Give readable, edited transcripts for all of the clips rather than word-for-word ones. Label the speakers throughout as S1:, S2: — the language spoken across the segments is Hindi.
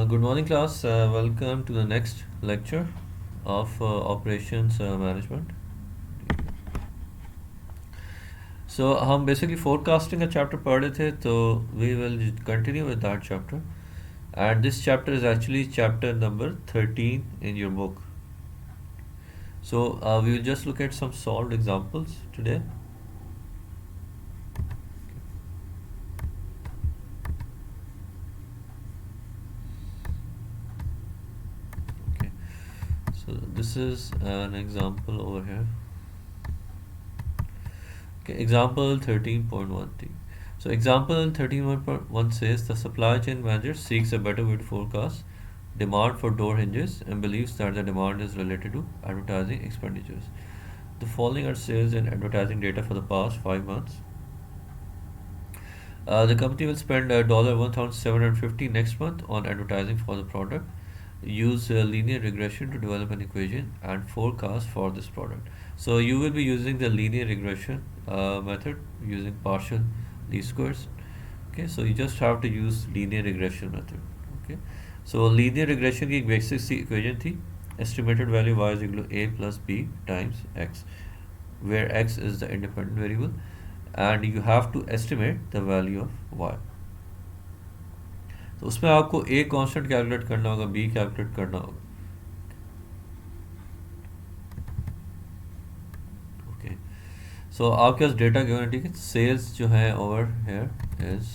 S1: Good morning, class. Welcome to the next lecture of operations management. So हम basically forecasting का chapter पढ़ रहे थे, तो we will continue with that chapter. And this chapter is actually chapter number 13 in your book. So we will just look at some solved examples today. Okay. So this is an example over here. Okay, example 13.13. So example 13.1 says the supply chain manager seeks a better way to forecast demand for door hinges and believes that the demand is related to advertising expenditures. The following are sales and advertising data for the past 5 months. The company will spend $1,750 next month on advertising for the product. Use linear regression to develop an equation and forecast for this product. So you will be using the linear regression method using partial least squares. Okay, so you just have to use linear regression method. Okay, so linear regression की एक basic सी equation थी, estimated value y is equal to a plus b times x, where x is the independent variable and you have to estimate the value of y. तो उसमें आपको a कांस्टेंट कैलकुलेट करना होगा, b कैलकुलेट करना होगा. ओके, सो आपके पास डेटा गिवन है, ठीक है. सेल्स जो है ओवर हेयर इज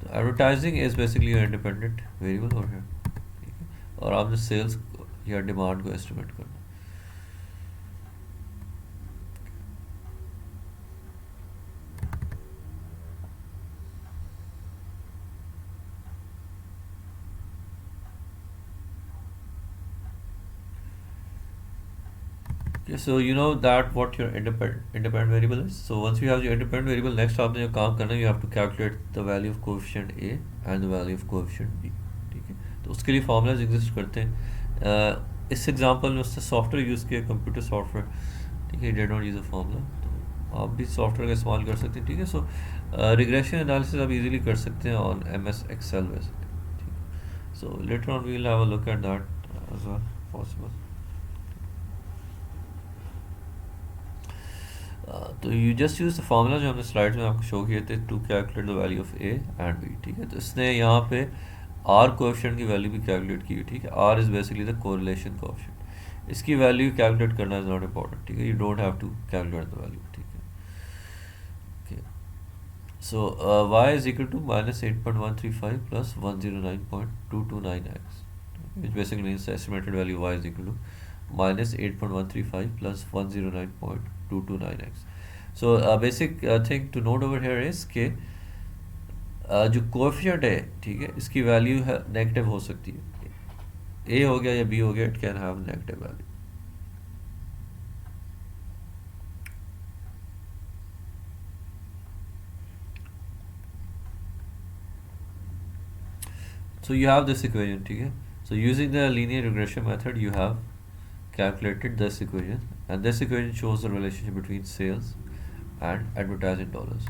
S1: तो advertising is basically independent variable over here, ठीक है. और आपने सेल्स या डिमांड को एस्टिमेट करना. Okay, so you know that what your independent variable is. So once you have your independent variable, next आपने जो काम करना है, you have to calculate the value of coefficient A and the value of coefficient B. ठीक है, तो उसके लिए formulas exist करते हैं. इस एग्जांपल में उससे सॉफ्टवेयर यूज़ किया, कंप्यूटर सॉफ्टवेयर, ठीक है. Did not use a formula, तो आप भी सॉफ्टवेयर का इस्तेमाल कर सकते हैं, ठीक है. सो रिग्रेशन एनालिसिस आप इजीली कर सकते हैं ऑन MS Excel बेसिकली, ठीक है. So later on we will have a look at that as well possible. तो you just use the formula जो हमने स्लाइड्स में आपको शो किए थे to calculate the value of A and B, ठीक है. तो इसने यहाँ पे आर कोएफिशिएंट की वैल्यू भी कैलकुलेट की हुई, ठीक है. Are is basically the correlation coefficient. इसकी वैल्यू कैलकुलेट करना इज नॉट इम्पॉर्टेंट, ठीक है. You don't have to calculate the value, ठीक है. Okay, so y is equal to -8.135 plus 109.229x, which basically means the estimated value y is equal to -8.135 plus 109.229x. So basic thing to note over here is कि जो कोएफिशिएंट है, ठीक है, इसकी वैल्यू है नेगेटिव हो सकती है. ए हो गया या बी हो गया, it can have negative value. So you have this equation, ठीक है. So using the linear regression method, you have calculated this equation, and this equation shows the relationship between sales and advertising dollars,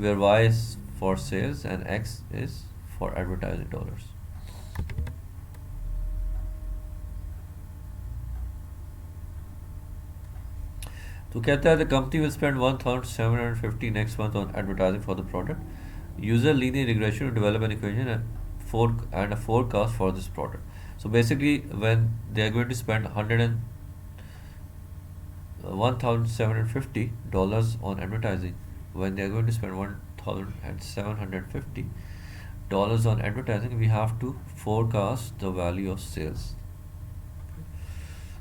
S1: where y is for sales and x is for advertising dollars. तो कहता है the company will spend 1,750 next month on advertising for the product. Use a linear regression to develop an equation and a forecast for this product. So basically, when they are going to spend $1,750 on advertising, when they are going to spend $1,750 on advertising, we have to forecast the value of sales.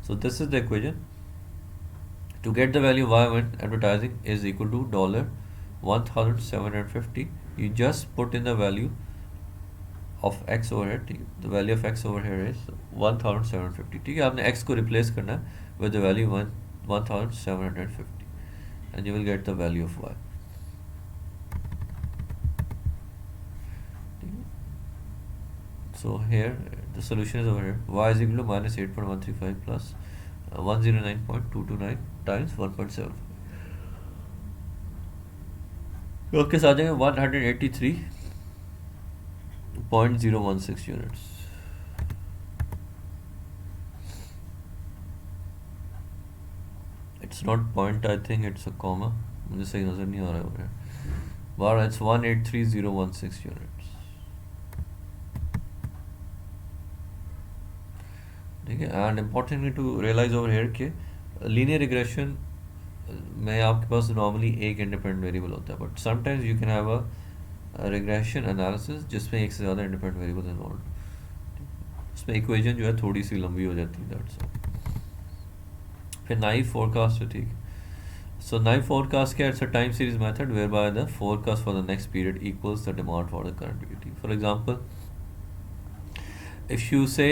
S1: So this is the equation. To get the value y when advertising is equal to $1,750, you just put in the value of x over here, ठीक है. The value of x over here is 1,750, ठीक है. आपने x को replace करना है with the value 1,750 and you will get the value of y. So here the solution is over here. Y is equal to -8.135 plus 109.229 times 1.7, तो आपके साथ आ जाएगा 183.016 units. It's not point, I think it's a comma, मुझे सही नज़र नहीं आ रहा है. बार इट्स 183.016 यूनिट्स. ठीक है. And importantly to realize over here के लीनियर रिग्रेशन में आपके पास नॉर्मली एक इंडिपेंडेंट वेरिएबल होता है, but sometimes you can have a regression analysis जिसमें एक से ज़्यादा इंडिपेंडेंट वेरिएबल इन्वॉल्व. उसमें इक्वेशन जो है थोड़ी सी लंबी हो जाती है, दैट्स ऑल. फिर नाइव फोरकास्ट है. ठीक है. So naive forecast क्या? It's a time series method whereby the forecast for the next period equals the demand for the current period. For example, if you say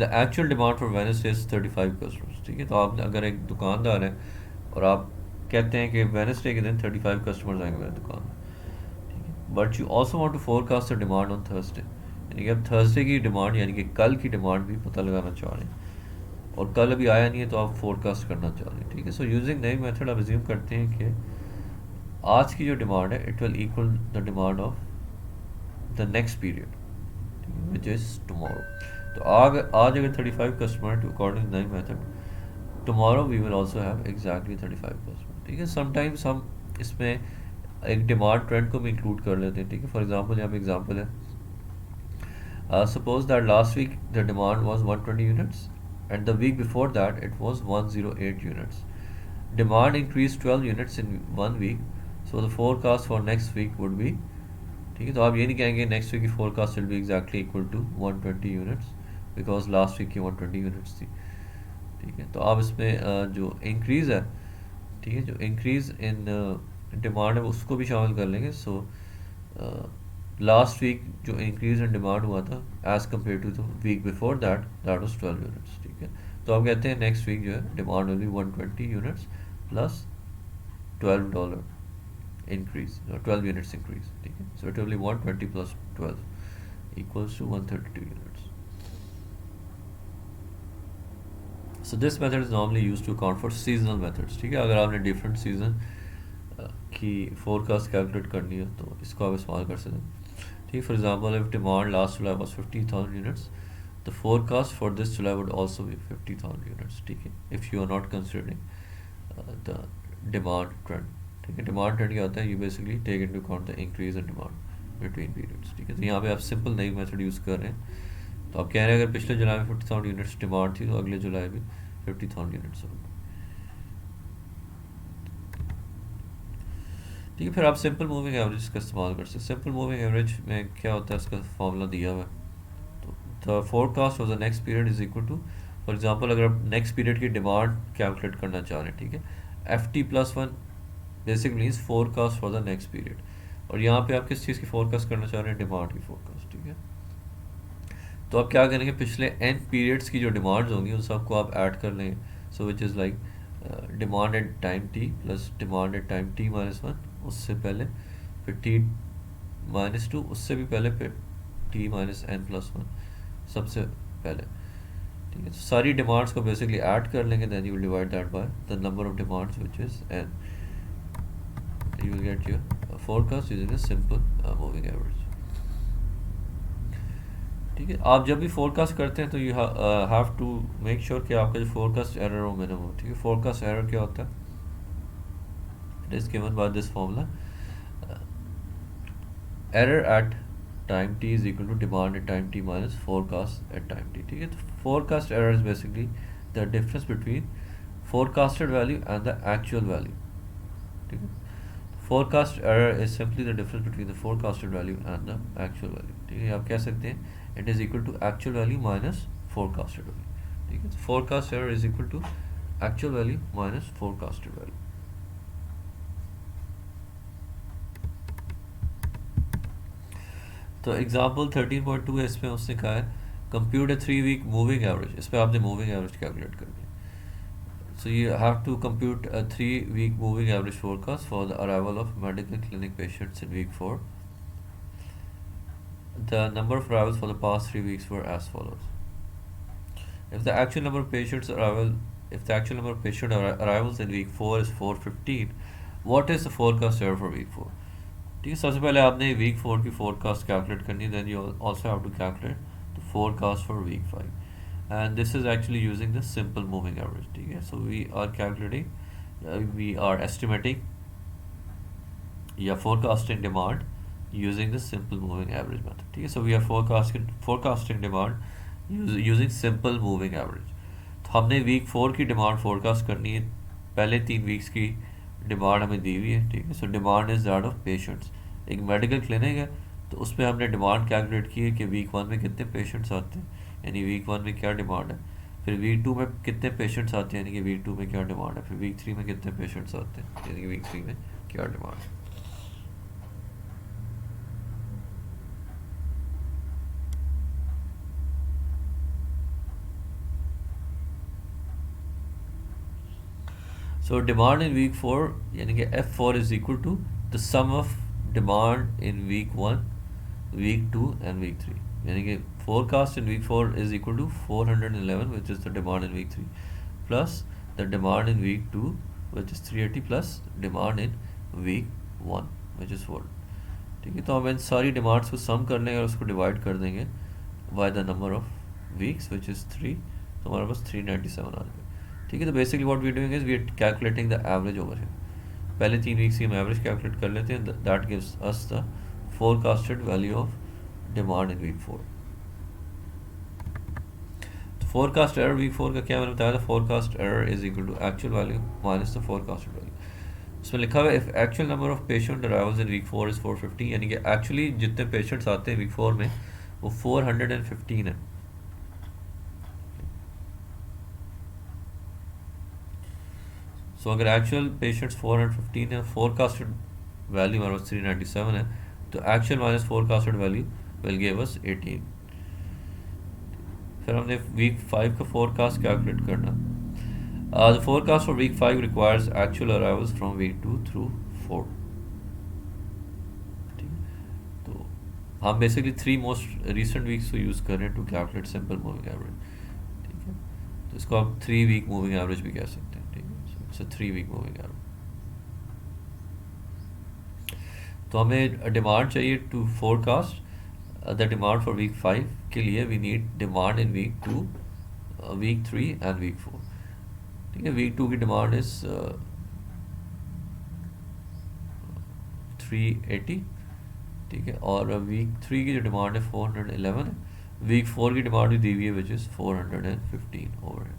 S1: the actual demand for Wednesday is 35 customers, ठीक है, तो आप अगर एक दुकानदार है और आप कहते हैं कि वेडनेसडे के दिन 35 कस्टमर्स आएंगे मेरे दुकान में, ठीक है, but you also want to forecast the demand on Thursday, यानी कि आप थर्सडे की डिमांड यानी कि कल की डिमांड भी पता लगाना चाह रहे हैं और कल अभी आया नहीं है तो आप फोरकास्ट करना चाह रहे हैं. ठीक है. सो यूजिंग नई मेथड आप अज्यूम करते हैं कि आज की जो डिमांड है it will equal the demand of the next period which is tomorrow. तो आज अगर 35 कस्टमर टू अकॉर्डिंग नई method, tomorrow we will also have exactly 35 customer. ठीक है. समटाइम्स हम इसमें एक डिमांड ट्रेंड को भी इंक्लूड कर लेते हैं. ठीक है. फॉर एग्जाम्पल यहाँ पे एग्जाम्पल है, suppose that last week the demand was 120 units and the week before that it was 108 units. Demand increased 12 units in 1 week, so the forecast for next week would be, ठीक है, तो आप ये नहीं कहेंगे नेक्स्ट वीक की forecast will be exactly equal to 120 units because last week की 120 यूनिट्स थी. ठीक है. तो आप इसमें जो इंक्रीज़ है, ठीक है, जो इंक्रीज़ इन डिमांड है उसको भी शामिल कर लेंगे. सो लास्ट वीक जो इंक्रीज इन डिमांड हुआ था as compare to the week before that was 12 units. ठीक है. तो आप कहते हैं नेक्स्ट वीक जो है demand will be 120 units plus $12 increase, 12 units increase. ठीक है. So it will be 120 plus 12 equals to 132 units. So this method is normally used to account for seasonal methods. ठीक है. अगर आपने डिफरेंट सीजन की फोरकास्ट कैलकुलेट करनी है तो इसको आप इस्तेमाल कर सकते हैं. ठीक. For example if demand last July was 50,000 units, the forecast for this July would also be 50,000 units. ठीक है. If you are not considering the demand trend. ठीक है. डिमांड ट्रेंड क्या होता है? You basically take into account the increase in demand between periods. ठीक है. तो यहाँ पे आप सिंपल नई मेथड यूज़ कर रहे हैं. तो आप कह रहे हैं अगर पिछले जुलाई में 50,000 यूनिट्स डिमांड थी तो अगले जुलाई भी 50,000 यूनिट्स होगी. ठीक है. फिर आप सिंपल मूविंग एवरेज का इस्तेमाल कर सकते हैं. सिंपल मूविंग एवरेज में क्या होता है, इसका फॉर्मूला दिया हुआ है. तो the forecast of the next period is equal to, for example अगर आप नेक्स्ट पीरियड की डिमांड कैलकुलेट करना चाह रहे हैं, ठीक है, FT+1 basic means forecast for the next period. और यहाँ पे आप किस चीज़ की फोरकास्ट करना चाह रहे हैं? डिमांड की फोरकास्ट. ठीक है. तो आप क्या करेंगे? पिछले n पीरियड्स की जो डिमांड्स होंगी उन सबको आप ऐड कर लेंगे. So which is like demand at time t plus demand at time t-1 उससे पहले, फिर t-2 उससे भी पहले, फिर t-n+1 सबसे पहले. ठीक है. तो सारी डिमांड्स को बेसिकली ऐड कर लेंगे. Then you will divide that by the number of demands which is n. You will get your forecast using a simple moving average. ठीक है. आप जब भी फोरकास्ट करते हैं तो you have to make sure कि आपका जो फोरकास्ट एरर हो मिनिमम हो. ठीक है. फोरकास्ट एरर क्या होता है? It is given by this formula, error at time t is equal to demand at time t minus forecast at time t. ठीक है. तो forecast error is basically the difference between forecasted value and the actual value. ठीक है. Forecast error is simply the difference between the forecasted value and the actual value. ठीक है. आप कह सकते हैं it is equal to actual value minus forecasted value. ठीक है. तो forecast error is equal to actual value minus forecasted value. तो एग्जाम्पल 13.2 है, इसमें उसने कहा है compute a 3 week moving average. इस पर आपने मूविंग एवरेज कैलकुलेट करनी है. So you have to compute a 3 week moving average forecast for the arrival of medical clinic patients in week 4. The number of arrivals for the past 3 weeks were as follows. If the actual number of patients arrival if the actual number of patient arrivals in week 4 is 415, what is the forecast error for week 4? ठीक है, सबसे पहले आपने वीक 4 की फोरकास्ट कैलकुलेट करनी है, then you also have to calculate the forecast for week 5, and this is actually using the simple moving average. ठीक है, so we are calculating, we are estimating या forecasting demand using the simple moving average method. ठीक है, so we are forecasting demand using simple moving average. तो हमने वीक 4 की डिमांड फोरकास्ट करनी है, पहले 3 वीक्स की डिमांड हमें दी हुई है. ठीक है, so demand is that of patients. एक मेडिकल क्लिनिक है, तो उसमें हमने डिमांड कैलकुलेट की है कि वीक 1 में कितने पेशेंट्स आते हैं, यानी वीक 1 में क्या डिमांड है. फिर वीक 2 में कितने पेशेंट्स आते हैं, यानी कि वीक 2 में क्या डिमांड है. फिर वीक 3 में कितने पेशेंट्स आते हैं, यानी कि वीक 3 में क्या डिमांड है. So demand in week 4 यानी कि F4 is equal to the sum of demand in week 1, week 2 and week 3. यानी कि forecast in week 4 is equal to 411, which is the demand in week 3, plus the demand in week 2, which is 380, plus demand in week 1, which is 4. ठीक है, तो हम इन सारी डिमांड्स को सम कर लेंगे और उसको डिवाइड कर देंगे bye the number of weeks, which is 3, तो हमारे पास 397 आ जाएगा. ठीक है, तो basically what we doing is we are calculating the average over here. पहले 3 वीक्स की हम एवरेज कैलकुलेट कर लेते हैं, that gives us the forecasted value of demand in week 4. तो फोरकास्ट एरर वीक 4 का क्या मैंने बताया था, forecast error is equal to actual value minus the forecasted value. उसमें लिखा हुआ है if actual number of patient arrivals in week 4 is 450, यानी कि एक्चुअली जितने पेशेंट्स आते हैं वीक 4 में वो 415 है. सो अगर एक्चुअल पेशेंट्स 415 है, फोरकास्टेड वैल्यू हमारे पास 397 है, तो actual minus forecasted value will give us 18. फिर हमने वीक 5 का फोरकास्ट कैलकुलेट करना. The forecast for week 5 requires actual arrivals from week 2 through 4. ठीक है, तो हम बेसिकली 3 मोस्ट रिसेंट वीक्स को यूज़ कर रहे हैं to calculate simple moving average. ठीक है, तो इसको आप 3 वीक मूविंग एवरेज भी कह सकते हैं. ठीक है, so it's a 3 week moving average. तो हमें डिमांड चाहिए to forecast the demand for week 5 के लिए we need demand in week 2, week 3 and week 4. ठीक है, वीक 2 की डिमांड इज 380. ठीक है, और वीक 3 की जो डिमांड है 411 है. वीक 4 की डिमांड भी दी हुई है विच इज़ 415 ओवर है.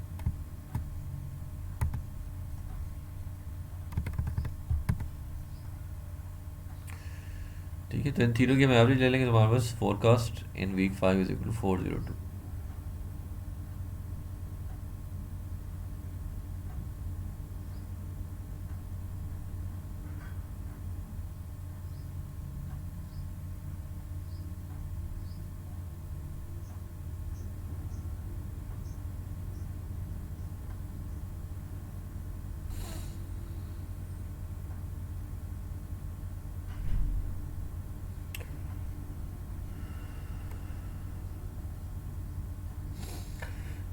S1: ठीक है, तो इन तीनों की हम एवरेज ले लेंगे तो हमारे पास forecast in week 5 is equal to 402.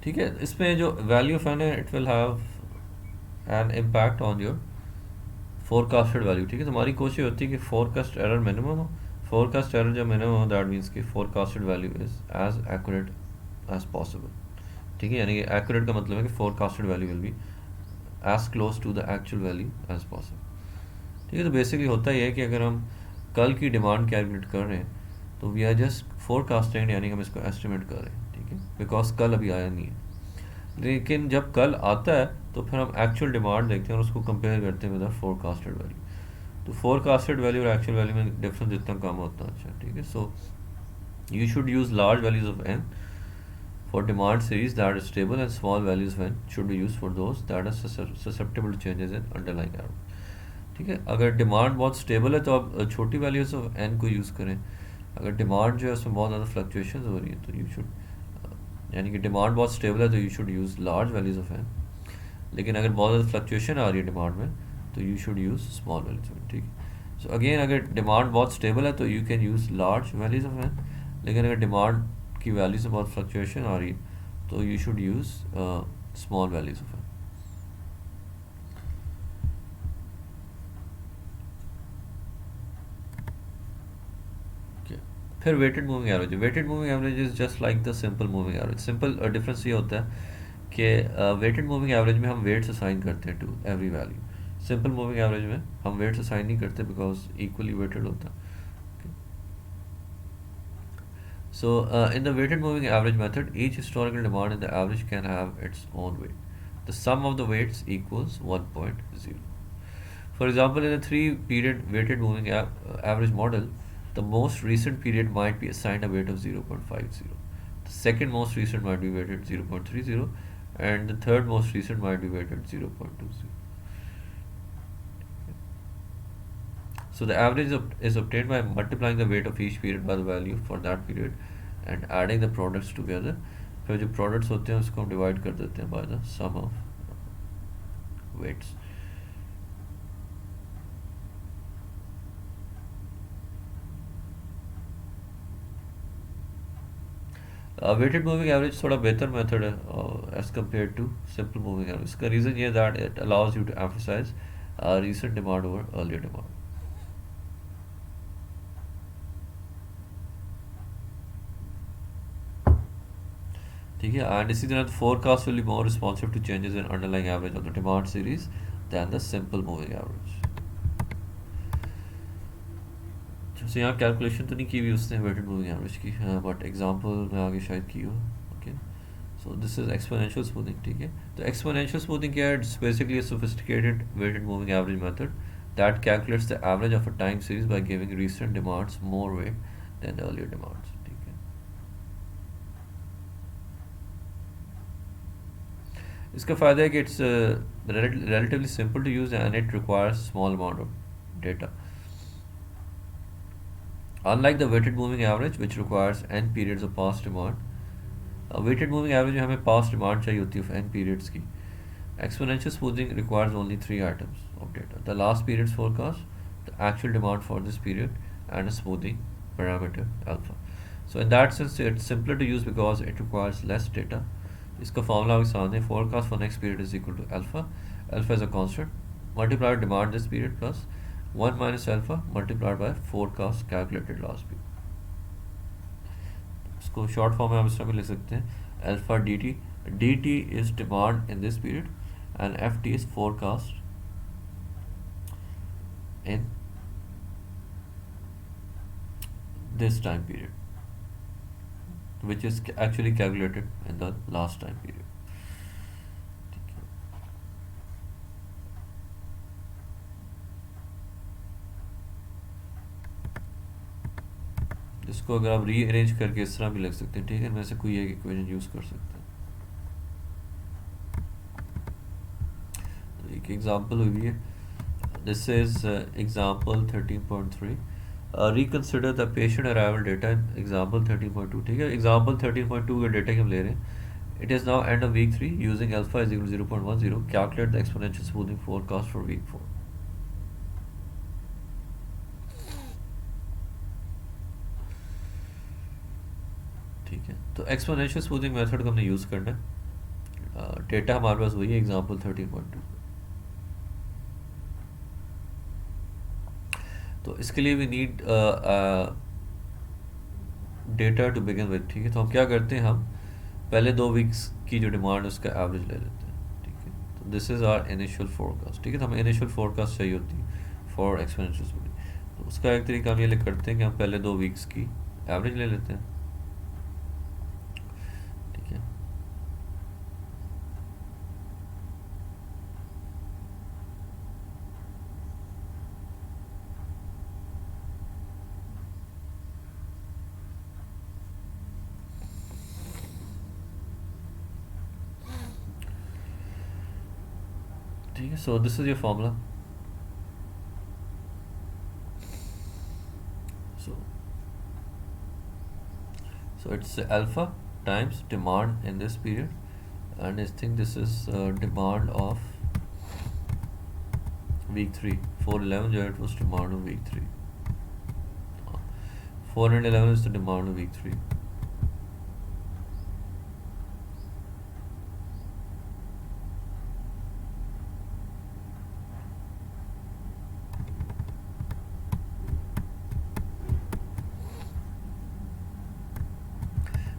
S1: ठीक है, इसमें जो वैल्यू ऑफ एन है it will have an impact on your forecasted value. ठीक है, तो हमारी कोशिश होती है कि फोरकास्ट एरर मिनिमम हो. फोरकास्ट एरर जब मिनिमम हो दैट मीन्स कि forecasted value is as accurate as possible. ठीक है, यानी कि एक्यूरेट का मतलब है कि forecasted value will B as close to the actual value as possible. ठीक है, तो बेसिकली होता ही है कि अगर हम कल की डिमांड कैलकुलेट कर रहे हैं तो वी आर जस्ट फोरकास्टिंग, यानी कि हम इसको एस्टिमेट कर रहे हैं. ठीक है, बिकॉज कल अभी आया नहीं है. लेकिन जब कल आता है तो फिर हम एक्चुअल डिमांड देखते हैं और उसको कंपेयर करते हैं विद फोरकास्टेड वैल्यू. तो फोरकास्टेड वैल्यू और एक्चुअल वैल्यू में डिफरेंस जितना कम होता है अच्छा. ठीक है, so you should use large values of N for demand series that is stable, and small values when should be used for those that are susceptible to changes in underlying error. ठीक है, अगर डिमांड बहुत स्टेबल है तो आप छोटी वैल्यूज ऑफ एन को यूज़ करें. अगर डिमांड जो है उसमें बहुत ज़्यादा फ्लक्चुएशन हो रही है तो यू शुड, यानी कि डिमांड बहुत स्टेबल है तो you should use large values of N. लेकिन अगर बहुत ज़्यादा फ्लक्चुएशन आ रही है डिमांड में तो you should use small values of N. ठीक है, सो अगेन अगर डिमांड बहुत स्टेबल है तो you can use large values of N. लेकिन अगर डिमांड की वैल्यू से बहुत फ्लक्चुएशन आ रही है तो you should use small values of N. फिर weighted moving average is just like the simple moving average. Simple difference ये होता है कि वेटेड मूविंग एवरेज में हम वेट्स असाइन करते हैं to every value. Simple moving average में हम वेट्स असाइन नहीं करते बिकॉज इक्वली वेटेड होता है. So, in the weighted moving average method, each historical demand in the average can have its own weight. The sum of the weights equals 1.0. For example, in a three-period weighted moving average model, the most recent period might be assigned a weight of 0.50. The second most recent might be weighted 0.30, and the third most recent might be weighted 0.20. So the average is obtained by multiplying the weight of each period by the value for that period and adding the products together. फिर जो products होते हैं उसको हम divide कर देते हैं by the sum of weights. Weighted moving average थोड़ा बेहतर मेथड है as compared to simple moving average. इसका रीज़न ये है that it allows you to emphasize recent demand over earlier demand. ठीक है. एंड इसी तरह forecast will be more responsive to changes in underlying average of the demand series than the simple moving average. जैसे यहाँ कैलकुलेशन तो नहीं की हुई उसने वेटेड मूविंग एवरेज की, बट एग्जांपल में आगे शायद की हो. Okay, so this is exponential smoothing. ठीक है, तो एक्सपोनेंशियल स्मूथिंग क्या है? It's basically a sophisticated weighted moving average method that calculates the average of a time series by giving recent demands more weight than the earlier demands. ठीक है. इसका फ़ायदा है कि it's relatively simple to use and it requires small amount of data. Unlike the weighted moving average which requires n periods of past demand, weighted moving average में हमें past demand चाहिए होती है n periods की. Exponential smoothing requires only three items of data: the last period's forecast, the actual demand for this period, and a smoothing parameter alpha. So in that sense, it's simpler to use because it requires less data. इसका फॉर्मूला आसान है. Forecast for next period is equal to alpha. Alpha is a constant. Multiply demand this period plus 1 minus alpha multiplied by forecast calculated last period. इसको शॉर्ट फॉर्म में हम इस तरह भी लिख सकते हैं: alpha D T. D T is demand in this period and F T is forecast in this time period, which is actually calculated in the last time period. ठीक है. इसको अगर आप रीअरेंज करके इस तरह भी लिख सकते हैं. ठीक है, इनमें से कोई एक इक्वेशन यूज कर सकते हैं. तो एक एग्जांपल हुई है. This is example 13.3. Reconsider the patient arrival data in example 13.2. ठीक है, एग्जाम्पल 13.2 के डेटा की हम ले रहे हैं. It is now end of week 3 using alpha is equal 0.10. Calculate the exponential smoothing forecast for week 4. ठीक है, तो एक्सपोनेंशियल स्मूथिंग मेथड को हमने यूज़ करना है. डेटा हमारे पास वही है एग्जाम्पल 13.2. तो इसके लिए we need data to begin with. ठीक है, तो हम क्या करते हैं, हम पहले 2 वीक्स की जो डिमांड है उसका एवरेज ले लेते हैं. ठीक है, तो this is our initial forecast. ठीक है, तो हमें इनिशियल फोरकास्ट चाहिए होती है फॉर एक्सपोनेंशियल स्मूथिंग. तो उसका एक तरीका हम ये करते हैं कि हम पहले 2 वीक्स की एवरेज ले लेते हैं. ठीक है, ठीक है. So this is your formula. So it's alpha times demand in this period, and I think this is demand of week 3. 411 जो है it was demand of week 3. 411 is the demand of week 3.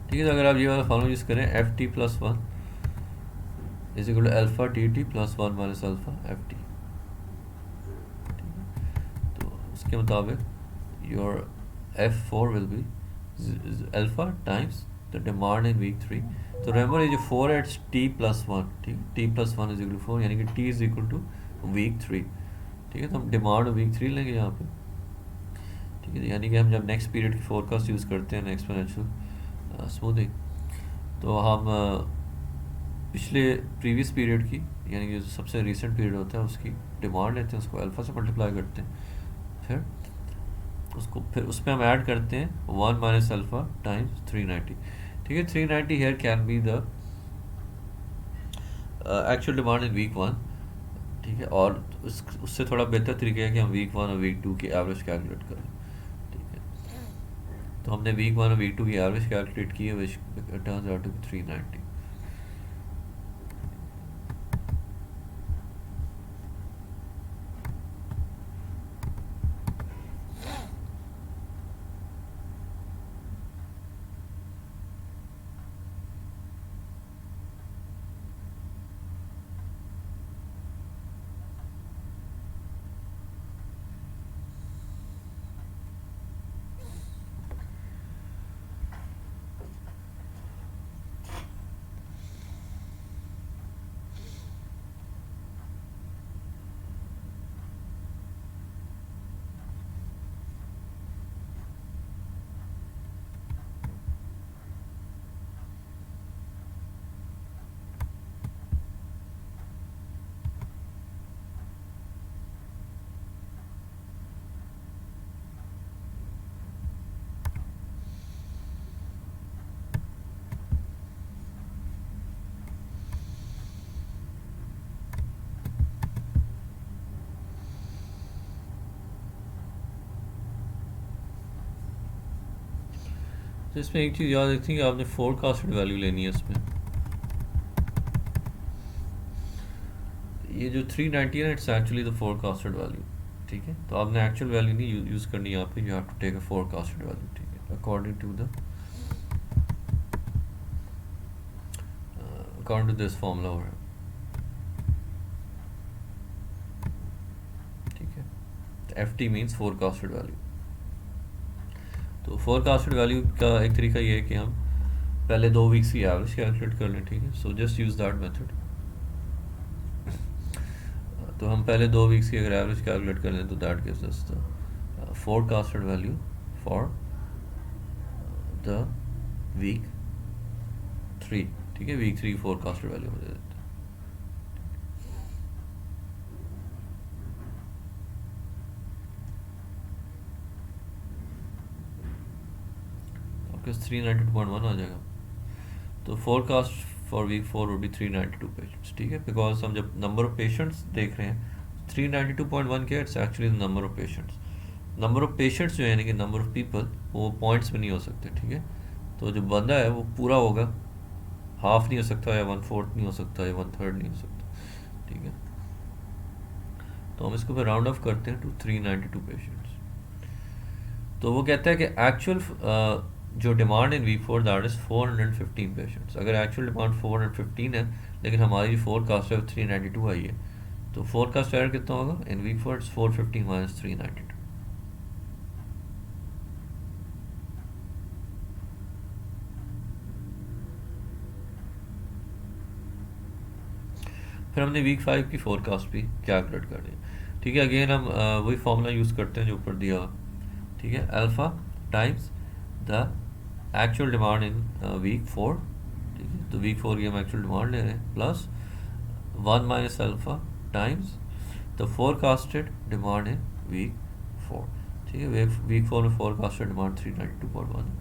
S1: ठीक है। तो अगर आप ये वाला फॉर्मूला यूज़ करें, F T plus one is equal to alpha T T plus one minus alpha F T. तो उसके मुताबिक your F four will be alpha times the demand in week three. तो रिमेंबर ये जो फोर है इट्स टी प्लस वन, ठीक, T plus one is equal to four, यानी कि T is equal to week three. ठीक है, तो हम डिमांड वीक थ्री लेंगे यहाँ पे। ठीक है, यानी कि हम जब नेक्स्ट पीरियड की फोरकास्ट यूज़ करते हैं एक्सपोनेंशियल स्मूथिंग, तो हम पिछले प्रीवियस पीरियड की, यानी कि जो सबसे रिसेंट पीरियड होता है उसकी डिमांड लेते हैं, उसको अल्फ़ा से मल्टीप्लाई करते हैं, फिर उसमें हम ऐड करते हैं वन माइनस अल्फ़ा टाइम्स 390। ठीक है, 390 here can be the actual demand in week one. ठीक है, और उससे थोड़ा बेहतर तरीका है कि हम वीक वन और वीक टू की एवरेज कैलकुलेट करें। ठीक है, तो हमने वीक वन और वीक टू की एवरेज कैलकुलेट की है, विच टर्न्स आउट टू 390। तो इसमें एक चीज़ याद रखती है कि आपने फोरकास्टेड वैल्यू लेनी है इसमें। ये जो 390 है ना, it's actually the forecasted value. ठीक है, तो आपने एक्चुअल वैल्यू नहीं यूज़ करनी यहाँ पे, you have to take a forecasted value. ठीक है, according to this formula over. ठीक है, F T means forecasted value. तो फोरकास्टेड वैल्यू का एक तरीका ये है कि हम पहले 2 वीक्स की एवरेज कैलकुलेट कर लें। ठीक है, so just use that method. तो हम पहले 2 वीक्स की अगर एवरेज कैलकुलेट कर लें तो that gives us the forecasted value for the week 3। ठीक है, वीक 3 की फोरकास्टेड वैल्यू मुझे देते हैं। आपके 392.1 आ जाएगा। तो forecast for week 4 would be 392 patients. ठीक है, बिकॉज हम जब नंबर ऑफ पेशेंट्स देख रहे हैं, 392.1 क्या है, it's actually number of patients. Number of patients जो है, यानी कि नंबर ऑफ पीपल, वो पॉइंट्स में नहीं हो सकते। ठीक है, तो जो बंदा है वो पूरा होगा, हाफ नहीं हो सकता, या 1/4 नहीं हो सकता, या 1/3 नहीं हो सकता। ठीक है, तो हम इसको फिर राउंड ऑफ करते हैं टू 392 पेशेंट्स। तो वो कहता है कि एक्चुअल जो demand in week 4 that is 415 patients. अगर एक्चुअल डिमांड 415 है, लेकिन हमारी फोरकास्ट है 392 आई है, तो फोरकास्ट एरर कितना होगा इन वीक 4? It's 415 minus 392। फिर हमने वीक 5 की फोरकास्ट भी कैलकुलेट कर दी। ठीक है, अगेन हम वही फॉर्मूला यूज़ करते हैं जो ऊपर दिया। ठीक है, alpha times the actual demand in week 4। ठीक है, तो वीक 4 की हम एक्चुअल डिमांड ले रहे हैं, plus 1 minus alpha times the forecasted demand in week 4। ठीक है, वीक 4 में forecasted demand 392.1,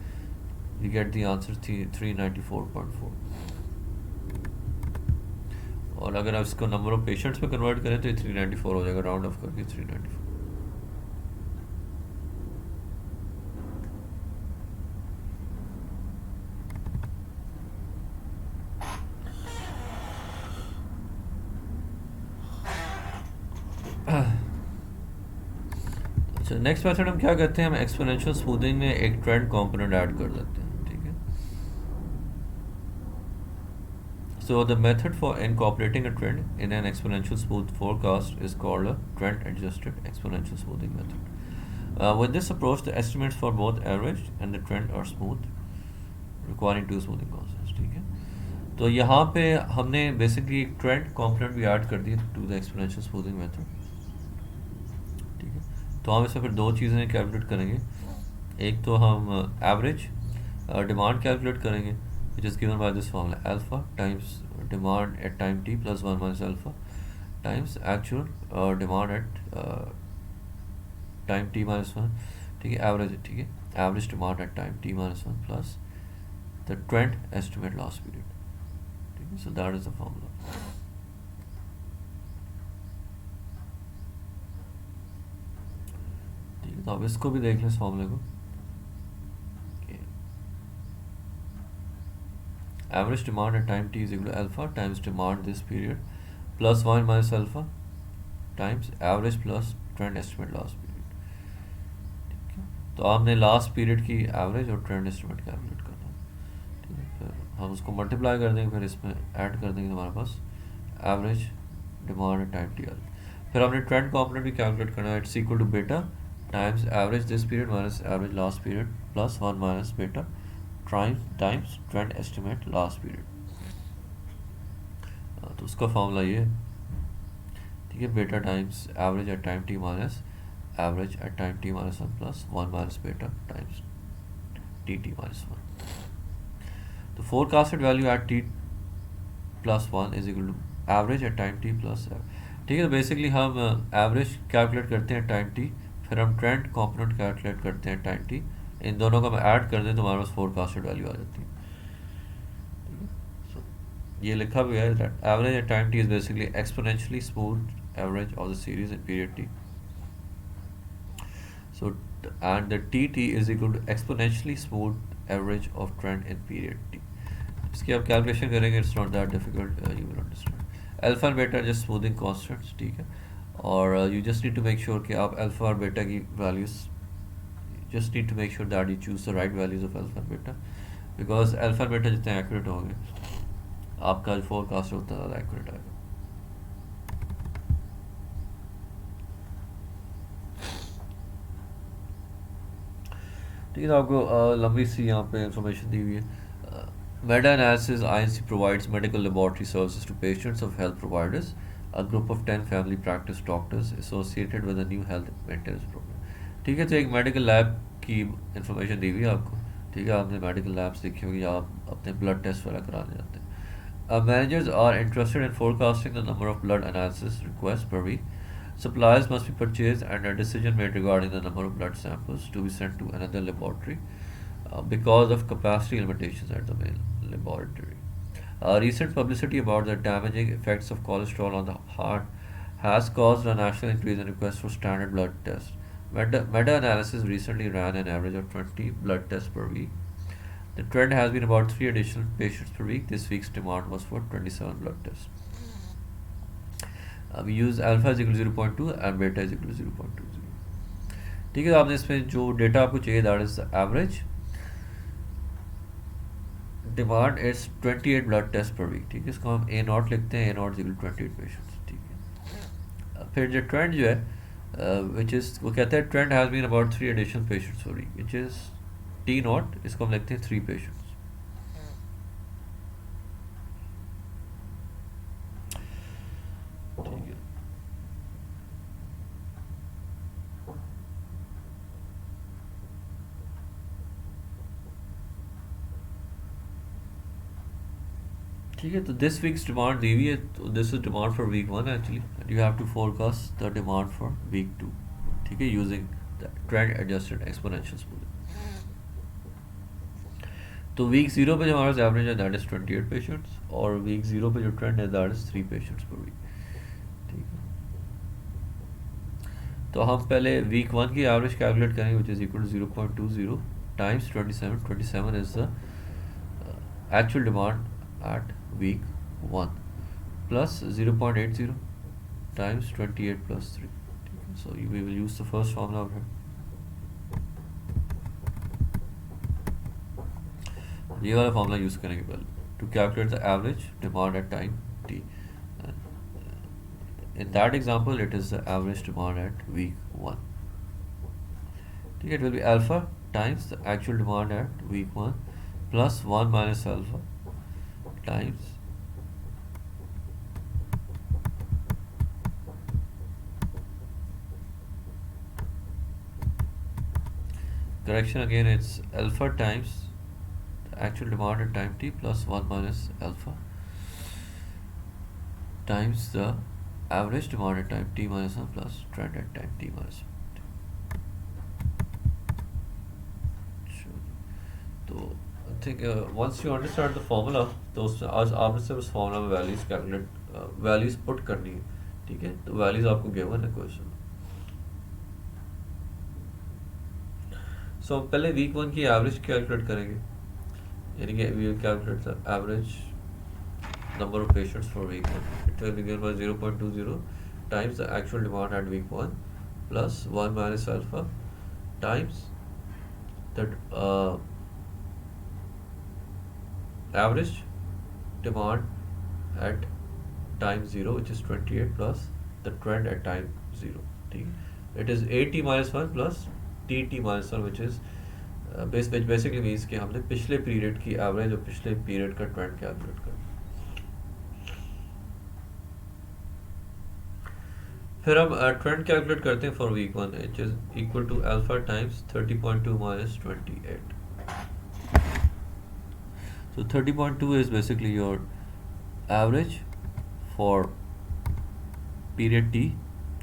S1: we get the answer 394.4। और अगर आप इसको नंबर ऑफ पेशेंट्स में कन्वर्ट करें तो ये 394 हो जाएगा, राउंड ऑफ करके 394। अच्छा, नेक्स्ट मेथड हम क्या करते हैं, हम एक्सपोनेंशियल स्मूथिंग में एक ट्रेंड कंपोनेंट ऐड कर देते हैं। ठीक है, So the method for incorporating a trend in an exponential smooth forecast is called a trend adjusted exponential smoothing method. With this approach, the estimates for both average and the trend are smooth, requiring two smoothing constants. ठीक है, तो यहाँ पे हमने बेसिकली एक ट्रेंड कॉम्पोनेंट भी ऐड कर दिया to the exponential smoothing method. ठीक है, तो हम इसमें फिर दो चीज़ें कैलकुलेट करेंगे. एक तो हम एवरेज डिमांड कैलकुलेट करेंगे which is given by this formula alpha times demand at time t plus 1 minus alpha times actual demand at time t minus 1. ठीक है, एवरेज. ठीक है, average demand at time t minus 1 plus the trend estimate last period. ठीक है, so that is the formula. ठीक है, तो अब इसको भी देख लें इस फॉर्मूले को. Average demand at time t is equal to alpha times demand this period plus 1 minus alpha times average plus trend estimate last period. ठीक है, तो आपने लास्ट पीरियड की एवरेज और ट्रेंड एस्टिमेट कैलकुलेट करना है. ठीक है, फिर हम उसको मल्टीप्लाई कर देंगे, फिर इसमें ऐड कर देंगे हमारे पास average demand at time T are. फिर हमने ट्रेंड कॉम्पोनेंट भी कैलकुलेट करना है. It's equal to beta times average this period minus average last period plus 1 minus beta times trend estimate last period. तो उसका फॉर्मूला ये है. ठीक है, beta times average at time T minus average at time T minus 1 plus 1 minus beta times T T minus 1. तो forecasted value at T plus 1 is equal to average at time T plus. ठीक है, तो बेसिकली हम एवरेज कैलकुलेट करते हैं टाइम टी, फिर हम ट्रेंड कॉम्पोनेंट कैलकुलेट करते हैं टाइम टी. इन दोनों का मैं ऐड कर दें तो हमारे पास फोरकास्टेड वैल्यू आ जाती है. सो ये लिखा भी है that average at time T is basically exponentially smooth average of the series in period T. So and the T T is equal to exponentially smooth average of trend in period T. इसकी आप कैलकुलेशन करेंगे, it's not that difficult, you will understand. Alpha and beta just smoothing constants. ठीक है, और you just need to make sure कि आप अल्फा और बेटा की values just need to make sure that you choose the right values of alpha and beta, because alpha and beta जितने accurate होंगे आपका जो forecast होता है ज़्यादा accurate आएगा. ठीक है, तो आपको लंबी सी यहाँ पे इंफॉर्मेशन दी हुई है. Meta analysis INC provides medical laboratory services to patients of health providers, a group of 10 family practice doctors associated with a new health maintenance program. ठीक है, तो एक मेडिकल लैब की इंफॉर्मेशन दी हुई है आपको. ठीक है, आपने मेडिकल लैब्स देखी होगी, आप अपने ब्लड टेस्ट वगैरह कराने जाते हैं. Managers are interested in forecasting the number of blood analysis request per week. Supplies must be purchased and a decision made regarding the number of blood samples to be sent to another laboratory because of capacity limitations at the main laboratory. Recent publicity about the damaging effects of cholesterol on the heart has caused a national increase in requests for standard blood tests. Meta-analysis recently ran an average of 20 blood tests per week. The trend has been about 3 additional patients per week. This week's demand was for 27 blood tests. We use alpha is equal to 0.2 and beta is equal to 0.20. ठीक है, तो आपने इसमें जो डेटा आपको चाहिए that is average demand is 28 blood test per week. ठीक है, इसको हम ए नॉट लिखते हैं. A naught is equal to 28 patients. ठीक है, फिर जो ट्रेंड जो है which is वो कहते हैं trend has been about 3 additional patients per week, which is T naught, इसको हम लिखते हैं 3 पेशेंट्स. ठीक है, ठीक है, तो दिस वीक्स डिमांड दी हुई है. तो this is demand for week 1 actually. You have to forecast the demand for week 2. ठीक है, using the trend adjusted exponential smoothing. तो वीक 0 पे जो हमारे पास एवरेज है दैट इज 28 पेशेंट्स, और वीक 0 पे जो ट्रेंड है that is 3 patients per week. ठीक है, तो हम पहले वीक 1 की एवरेज कैलकुलेट करेंगे which is equal to 0.20 times 27. 27 इज द एक्चुअल डिमांड at week 1 plus 0.80 times 28 plus 3. So we will use the first formula over here. ये वाला फॉर्मूला यूज़ करेंगे पहले. to calculate the average demand at time t. Uh, In that example, it is the average demand at week 1. It will be alpha times the actual demand at week 1 plus 1 minus alpha times correction again, it's alpha times the actual demand at time t plus 1 minus alpha times the average demand at time t minus 1 plus trend at time t minus 1. तो I think once you understand the formula, तो उसमें आज आपने सिर्फ उस फार्मूला में वैल्यूज कैलकुलेट वैल्यूज पुट करनी है, ठीक है। तो वैल्यूज आपको गिवन है क्वेश्चन। सो हम पहले वीक 1 की एवरेज कैलकुलेट करेंगे, यानी कि we will calculate the average number of patients for week 1. It will be given by 0.20 times the actual demand at week 1 plus 1 minus alpha times the average demand at time 0, which is 28, plus the trend at time 0. It is AT minus 1 plus TT minus 1, which is basically means कि हमने पिछले पीरियड की एवरेज और पिछले पीरियड का ट्रेंड कैलकुलेट करना। फिर हम ट्रेंड कैलकुलेट करते हैं for week 1, which is equal to alpha times 30.2 minus 28. So 30.2 is basically your average for period T.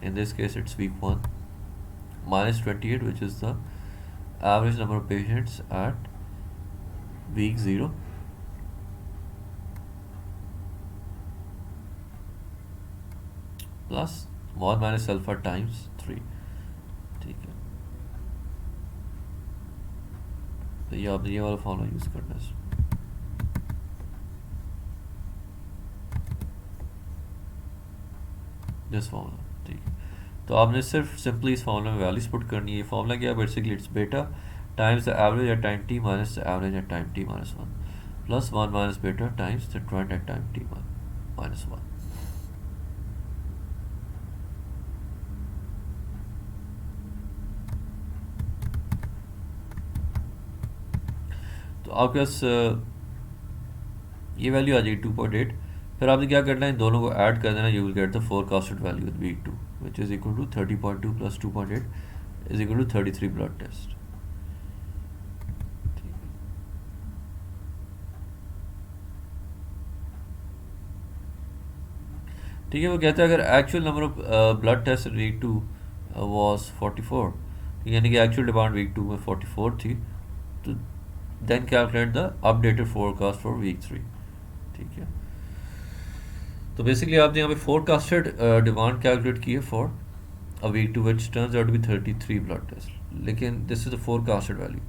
S1: In this case, it's week 1 minus 28, which is the average number of patients at week 0 plus 1 minus alpha times 3. ठीक है, तो ये आपने ये वाला फॉर्मूला यूज करना है। दिस फॉर्मूला, ठीक है। तो आपने सिर्फ सिंपली इस फॉर्मूला में वैल्यूज पुट करनी है। ये फॉर्मूला क्या है? Basically it's beta times the average at time T minus the average at time T minus 1 plus 1 minus beta times the trend at time T minus 1। तो आपके पास ये वैल्यू आ जाएगी 2.8। फिर आपने क्या करना है, इन दोनों को ऐड कर देना। You will get the forecasted value with week 2, which is equal to 30.2 plus 2.8 is equal to 33 blood test. ठीक है, वो कहता है अगर actual number of blood test week 2 was 44, यानी कि एक्चुअल डिमांड वीक 2 में 44 थी, तो then calculate the updated forecast for week 3। ठीक है, तो बेसिकली आपने यहाँ पे फोरकास्टेड डिमांड कैलकुलेट की है for a week 2 which turns out to be 33 blood test, लेकिन this is the forecasted value.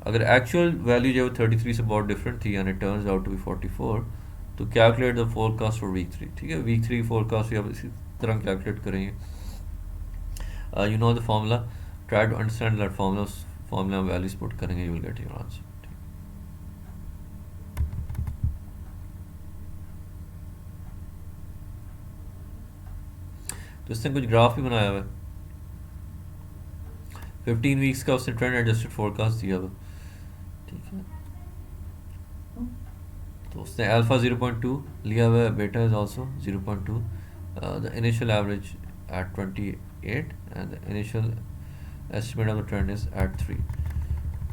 S1: अगर एक्चुअल वैल्यू जो है 33 से बहुत डिफरेंट थी, यानी टर्न्स आउट टू बी 44, तो calculate the forecast for week 3। ठीक है, वीक 3 फोरकास्ट भी आप इसी तरह कैलकुलेट करेंगे। You know the formula, try to understand that formula, उस फॉर्मूला में वैल्यूज पुट करेंगे, you will get your answer. तो इसने कुछ ग्राफ भी बनाया हुआ है, 15 वीक्स का उसने ट्रेंड एडजस्टेड फोरकास्ट दिया हुआ। ठीक है, तो उसने अल्फा 0.2 लिया हुआ है, beta is also 0.2, the initial average at 28 and the initial estimate of the trend is at 3।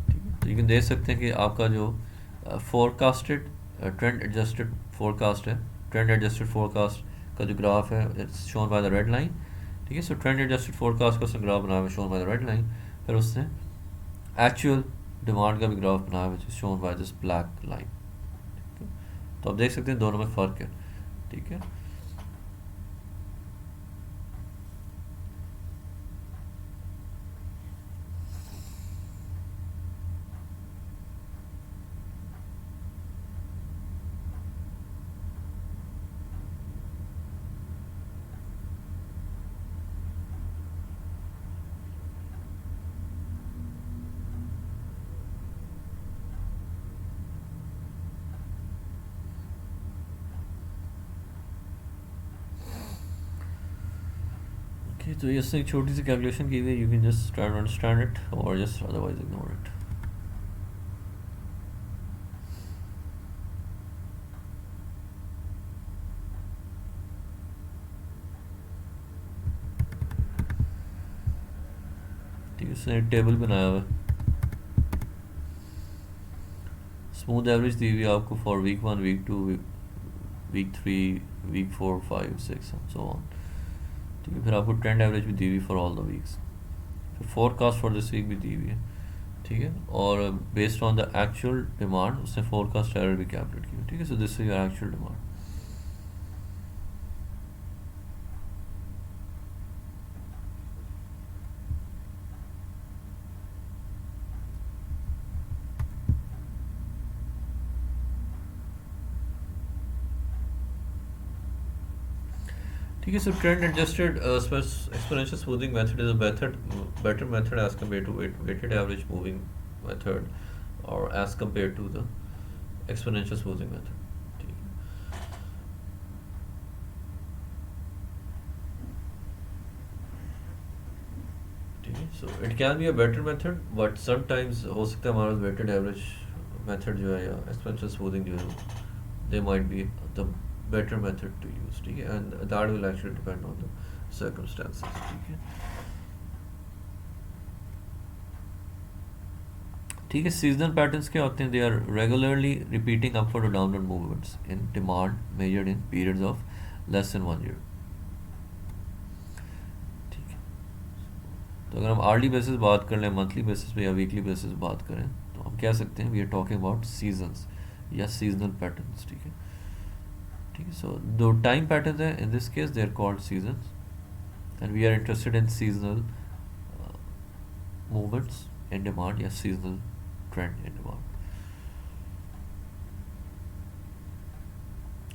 S1: ठीक है, तो यू कैन देख सकते हैं कि आपका जो फोरकास्टेड ट्रेंड एडजस्टेड फोरकास्ट है, ट्रेंड एडजस्टेड फोरकास्ट का जो ग्राफ है, it's shown by the red line. ठीक है, सो ट्रेंड एडजस्टेड फोरकास्ट का उसने ग्राफ बनाया हुआ, shown by the red line. फिर उसने एक्चुअल डिमांड का भी ग्राफ बनाया हुआ, shown by this black line. तो आप देख सकते हैं दोनों में फ़र्क है। ठीक है, है, तो ये इससे एक छोटी सी कैलकुलेशन की हुई है, you can just try to understand it और जस्ट अदरवाइज इग्नोर इट. ठीक है, इसने एक टेबल बनाया हुआ है. स्मूथ एवरेज दी हुई है आपको for week 1, week 2, week 3, week 4, 5, 6 and so on. ठीक है, फिर आपको ट्रेंड एवरेज भी दी हुई फॉर ऑल द वीक्स. फिर फोरकास्ट फॉर दिस वीक भी दी हुई है. ठीक है, और based on the actual demand उसने फोरकास्ट एरर भी कैलकुलेट की. ठीक है, so this is your actual demand. ठीक है, so trend adjusted exponential smoothing method is a better method as compared to weighted average moving method or as compared to the exponential smoothing method. ठीक है. ठीक है, so it can be a better method but sometimes हो सकता है हमारा वेटेड एवरेज मेथड जो है या एक्सपेंशियल स्मूथिंग जो है they might be the better method to use. ठीक है, and that will actually depend on the circumstances. ठीक है. ठीक है, सीजनल पैटर्न्स क्या होते हैं? They are regularly repeating upward और downward movements in demand measured in periods of less than 1 year. ठीक है, तो अगर हम आर्ली बेसिस बात कर लें, मंथली बेसिस पे या वीकली बेसिस बात करें, तो हम कह सकते हैं we are talking about seasons या सीजनल पैटर्न्स. ठीक है. ठीक है, सो दो टाइम पैटर्न्स हैं in this case, they are called seasons and we are interested in seasonal movements in demand या सीजनल ट्रेंड इन डिमांड.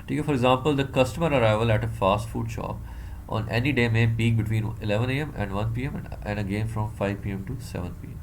S1: ठीक है, for example the customer arrival at a fast food shop on any day में peak between 11 AM and 1 PM and again from 5 PM to 7 PM.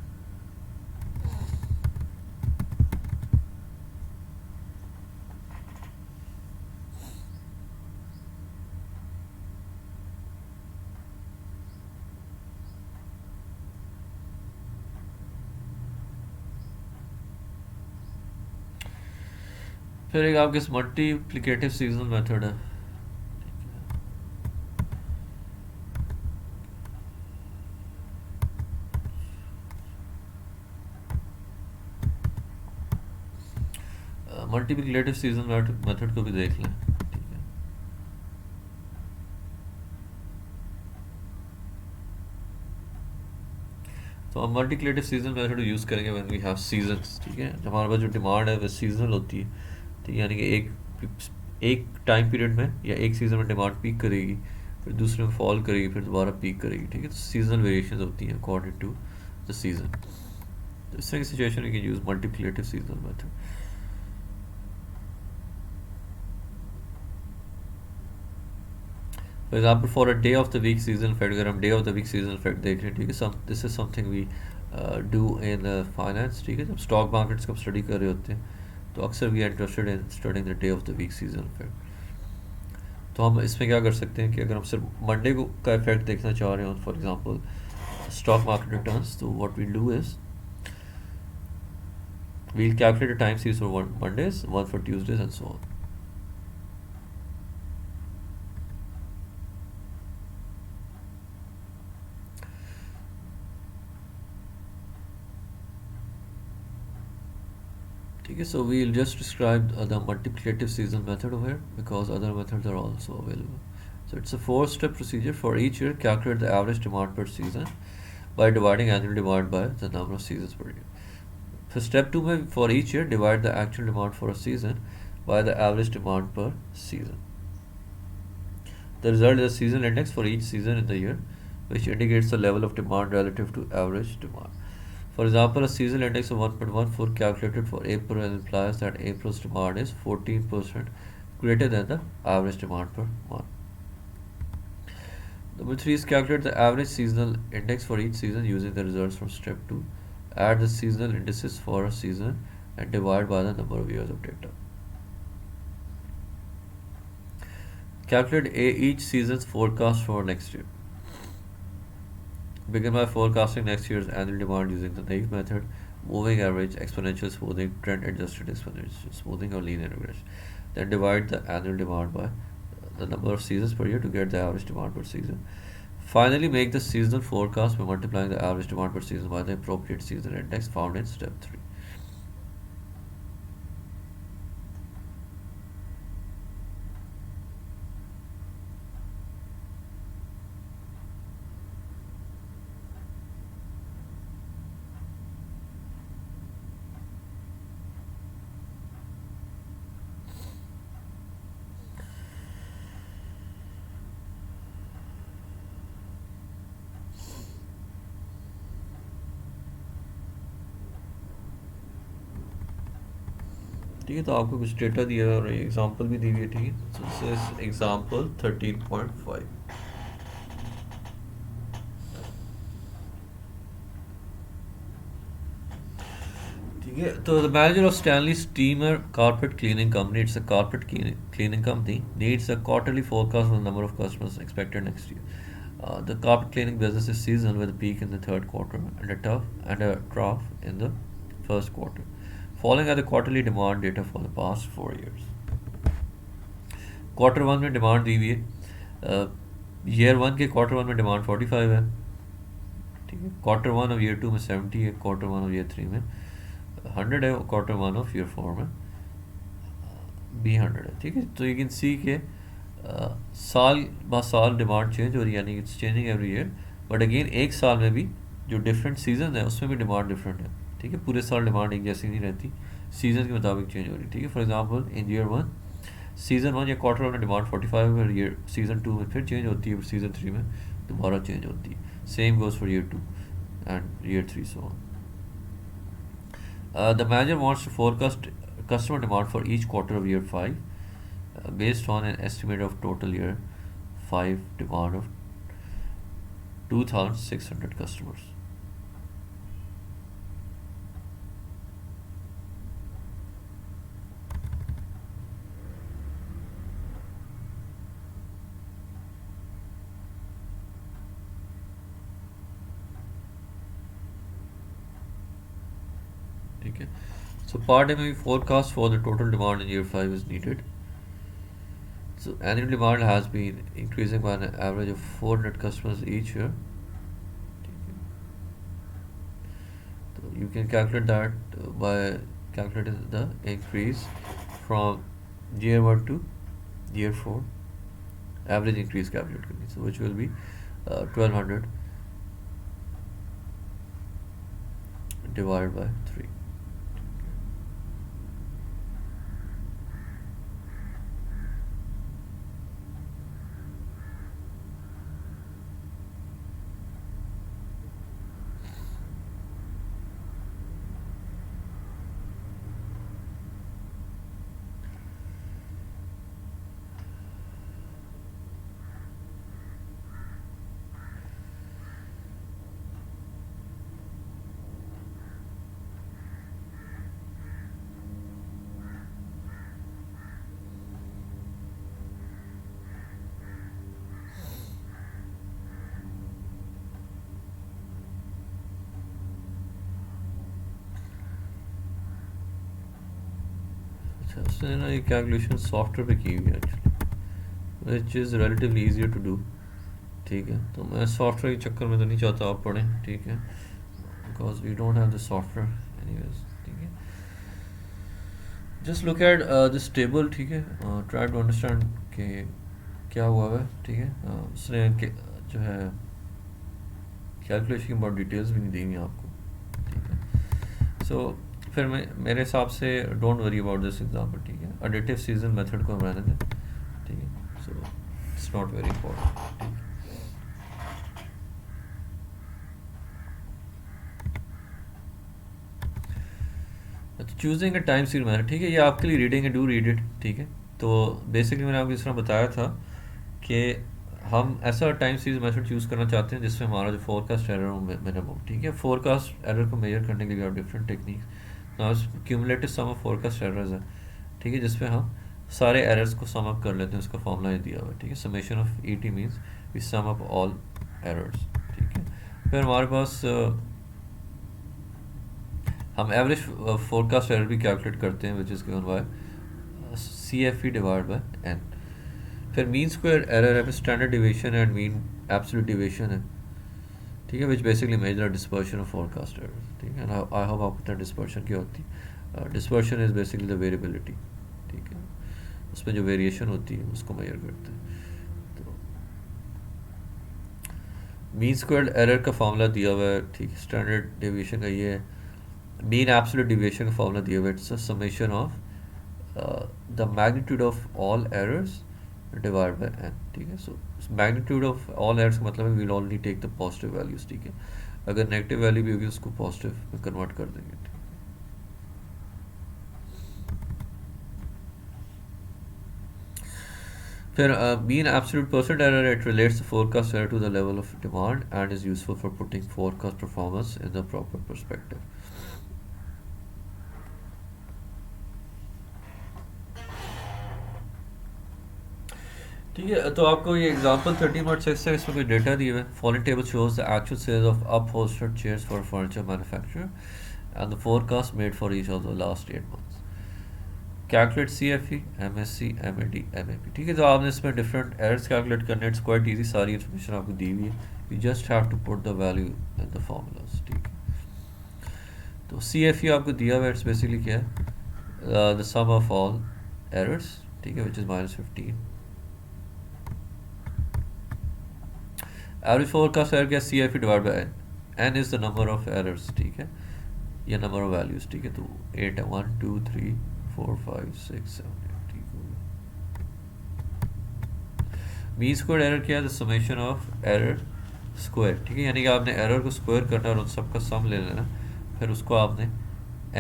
S1: फिर एक आपके मल्टीप्लिकेटिव सीजनल मेथड है. मल्टीप्लिकेटिव सीजनल मेथड को भी देख लें. ठीक है, तो हम मल्टीप्लिकेटिव सीजनल मेथड यूज़ करेंगे व्हेन वी हैव सीजन्स. ठीक है, जब हमारे पास जो डिमांड है वो सीजनल होती है. ठीक है, यानी कि एक टाइम पीरियड में या एक सीज़न में डिमांड पीक करेगी, फिर दूसरे में फॉल करेगी, फिर दोबारा पीक करेगी. ठीक है, तो सीजनल वेरिएशन होती हैं अकॉर्डिंग टू द सीजन. तो इस तरह की situation you can use multiplicative seasonal method. For example for a day of the week season effect, अगर हम day of the week season effect देख रहे हैं, ठीक है, this is something we do in finance. ठीक है, जब स्टॉक मार्केट्स का स्टडी कर रहे होते हैं तो अक्सर we are interested in studying the day of the week season effect. तो हम इसमें क्या कर सकते हैं कि अगर हम सिर्फ मंडे को का इफेक्ट देखना चाह रहे हो, for example stock market returns, तो what we do is we'll calculate the time series for Mondays, one for Tuesdays and so on. ठीक है, so we'll just describe the multiplicative seasonal method over here because other methods are also available. So it's a four-step procedure. For each year, calculate the average demand per season by dividing annual demand by the number of seasons per year. For step 2 में for each year, divide the actual demand for a season by the average demand per season. The result is a seasonal index for each season in the year, which indicates the level of demand relative to average demand. For example, a seasonal index of 1.14 calculated for April implies that April's demand is 14% greater than the average demand per month. Number 3 is calculate the average seasonal index for each season using the results from step 2. Add the seasonal indices for a season and divide by the number of years of data. Calculate each season's forecast for next year. Begin by forecasting next year's annual demand using the naive method, moving average, exponential smoothing, trend adjusted exponential smoothing, or linear regression. Then divide the annual demand by the number of seasons per year to get the average demand per season. Finally, make the seasonal forecast by multiplying the average demand per season by the appropriate season index found in step 3. ठीक है, तो आपको कुछ डेटा दिया है और एग्जांपल भी दी हुई है, ठीक है। So this is example 13.5। ठीक है, तो the manager of Stanley steamer carpet cleaning company, it's a carpet cleaning company, needs a quarterly forecast on the number of customers expected next year. The carpet cleaning business is seasonal with a peak in the third quarter and a trough in the first quarter. Following are the quarterly demand data for the past 4 years. Quarter one में डिमांड दी हुई है, ईयर वन के क्वार्टर वन में डिमांड 45 है, ठीक है। Quarter one of year two में 70 है, quarter one of year three में 100 है, quarter one of year four में भी 100 है, ठीक है। तो यू कैन सी के साल ब साल डिमांड चेंज हो रही है, यानी it's changing every year. But again एक साल में भी जो डिफरेंट सीजन है उसमें भी डिमांड डिफरेंट है, ठीक है। पूरे साल डिमांड एक जैसी नहीं रहती, सीजन के मुताबिक चेंज हो रही है, ठीक है। For example in year one, season one या क्वार्टर वन में डिमांड 45 है, ईयर सीज़न टू में फिर चेंज होती है, सीज़न थ्री में दोबारा चेंज होती है। Same goes for year two and year three, so on. The manager wants to forecast customer demand for each quarter of year 5 based on an estimate of total year 5 demand of 2,600 customers. ठीक है, so part A में forecast for the total demand in year 5 is needed. So annual demand has been increasing by an average of 400 customers each year. So you can calculate that by calculating the increase from year 1 to year 4, average increase calculate करनी, so which will be 1200 divided by 3. अच्छा, उसने ना ये कैलकुलेशन सॉफ्टवेयर पे की हुई है actually, which is relatively easier to do, ठीक है। तो मैं सॉफ्टवेयर के चक्कर में तो नहीं चाहता आप पढ़ें, ठीक है, because we don't have the software anyways, ठीक है। Just look at this table, ठीक है, ट्राई टू अंडरस्टैंड कि क्या हुआ है, ठीक है। उसने जो है कैलकुलेशन की बहुत डिटेल्स भी नहीं देंगे आपको, ठीक है। सो फिर मैं मेरे हिसाब से don't worry about this example, ठीक है। एडिटिव सीजन मेथड को हम रहने दें, ठीक है। So it's not very important, ठीक है। Choosing a time series method, ठीक है, ये आपके लिए रीडिंग है, डू रीड इट, ठीक है। तो बेसिकली मैंने आपको इस तरह बताया था कि हम ऐसा टाइम सीरीज मेथड चूज़ करना चाहते हैं जिसमें हमारा जो फोरकास्ट एरर हो मिनिमम, ठीक है। फोरकास्ट एरर को मेजर करने के लिए different techniques, cumulative sum of forecast errors है, ठीक है, जिसमें हम सारे एरर्स को सम अप कर लेते हैं, उसका फॉर्मूला दिया हुआ है, ठीक है। Summation of E T means we sum up all errors, ठीक है। फिर हमारे पास हम एवरेज फोरकास्ट एरर भी कैलकुलेट करते हैं, which is given by C F E divide by N. फिर मीन स्क्वायर एरर है, standard deviation and mean absolute deviation है, ठीक है, which basically measure dispersion of forecast error. ठीक है, आई होप आपको पता है डिस्पर्शन क्या होती है। Dispersion is basically the variability, ठीक है, उसमें जो वेरिएशन होती है उसको मेजर करते हैं। तो मीन स्क्वायर्ड एरर का फॉर्मूला दिया हुआ है, ठीक है, स्टैंडर्ड डेविएशन का ये है। मीन एब्सोल्यूट डेविएशन का फॉर्मूला दिया हुआ है, it's a summation of the magnitude of all errors divide by N. ठीक है, so magnitude of all errors का मतलब है we'll only take the positive values, ठीक है, अगर नेगेटिव वैल्यू भी होगी उसको पॉजिटिव में कन्वर्ट कर देंगे, ठीक है। फिर mean absolute percent error, it relates the forecast error to the level of demand and is useful for putting forecast performance in the proper perspective. ठीक है, तो आपको ये एग्जांपल 13.6 है, इसमें कोई डेटा दिए हुए हैं। Following table shows the actual sales of upholstered chairs for furniture manufacturer and the forecast made for each of the last 8 months. Calculate C F E, M S C, M A D, M A P. ठीक है, तो आपने इसमें डिफरेंट एरर्स कैलकुलेट करने, इट्स क्वाइट ईजी, सारी इन्फॉर्मेशन आपको दी हुई है, you just have to put the value in the formulas. ठीक है, तो सी एफ ई आपको दिया हुआ है, इट्स बेसिकली क्या है, the sum of all errors, ठीक है, which is -15। Average forecast error क्या, C F E divide by N. N is the number of errors, ठीक है, ये नंबर ऑफ वैल्यूज, ठीक है, तो 8 है, 1 2 3 4 5 6 7 8, ठीक हो गया। मीन स्क्वायर एरर क्या है, the summation of error square, ठीक है, यानी कि आपने एरर को स्क्वायर करना और उन सबका सम ले लेना, फिर उसको आपने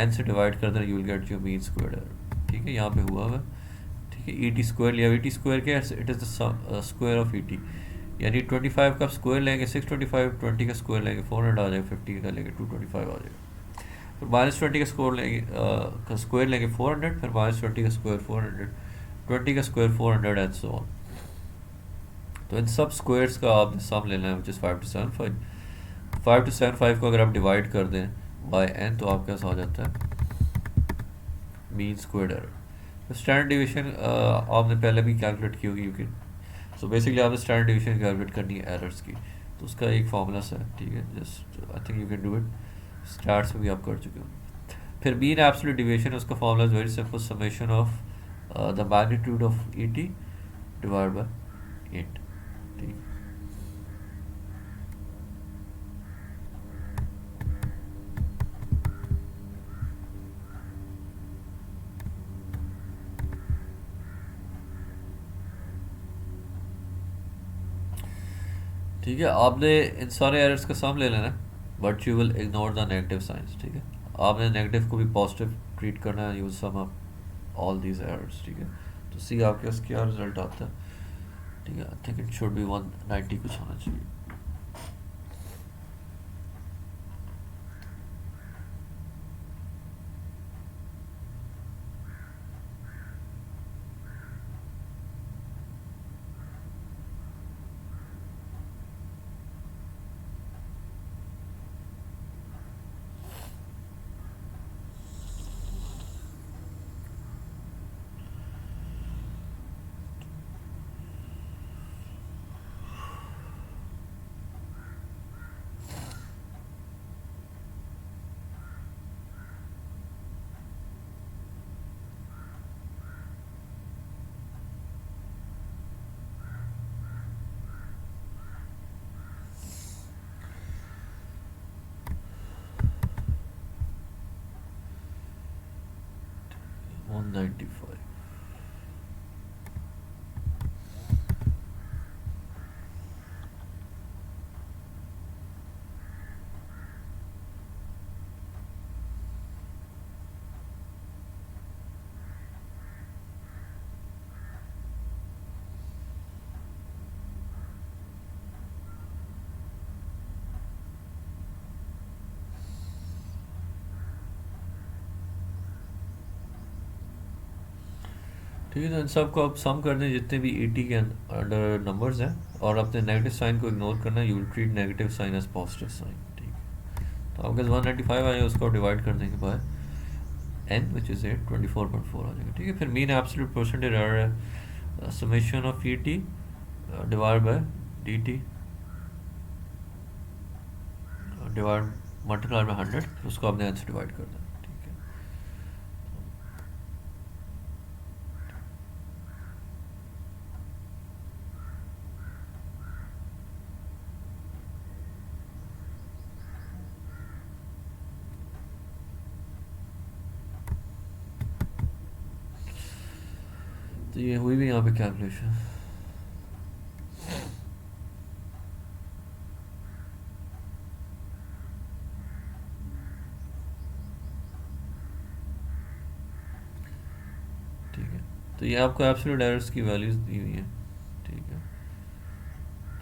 S1: एन से डिवाइड कर देना, you will get your mean square error. ठीक है, यहाँ पे हुआ हुआ, ठीक है, ई टी स्क्वायर लिया, ई टी स्क्वायर क्या है, it is the square of E T, यानी 25 का स्क्वायर लेंगे 625, 20 का स्क्वायर लेंगे 400 आ जाएगा, 50 का लेंगे 225 आ जाएगा। फिर -20 का स्क्वायर लेंगे का स्क्वायर लेंगे 400, फिर -20 का स्क्वायर 400, 20 का स्क्वायर 400 एंड सो ऑन। तो इन सब स्क्वायर्स का आपने सम लेना है, विच इज़ 5 to 7 5। 5 to 7 5 को अगर आप डिवाइड कर दें बाय एन, तो आपके पास आ जाता है मीन स्क्वायर्ड एरर। तो स्टैंडर्ड डिवीजन आपने पहले भी कैलकुलेट की होगी, यू कैन, सो बेसिकली आपने स्टैंडर्ड डिवीजन कैलकुलेट करनी है एरर्स की, तो उसका एक फार्मूला है, ठीक है, just I think you can do it, starts में भी आप कर चुके हो। फिर मीन एब्सोल्यूट डिविएशन, उसका formula is very simple, summation of the magnitude of E T divide by 8, ठीक। ठीक है, आपने इन सारे एरर्स का सम ले लेना, but you will ignore the negative science. ठीक है, आपने नेगेटिव को भी पॉजिटिव ट्रीट करना है, you some up all these errors. ठीक है, तो सी आपके पास क्या रिजल्ट आता है, ठीक है, I think it should be 190 कुछ होना चाहिए। वन 95। ठीक है, तो इन सब को आप सम कर दें जितने भी 80 के अंडर नंबर्स हैं, और अपने नेगेटिव साइन को इग्नोर करना है। You will treat negative sign as positive sign. ठीक है, तो आपके 195 आएगा, उसको डिवाइड कर देंगे बाय n विच इज़ 24.4 आ जाएगा। ठीक है, फिर मीन एब्सोल्यूट परसेंटेज एरर है summation of E T divide by D T divide multiply by 100, उसको आपने n से डिवाइड कर देना। ठीक है, तो ये हुई भी यहाँ पे कैलकुलेशन। ठीक है, तो ये आपको एब्सोल्यूट एरर्स की वैल्यूज दी हुई है। ठीक है,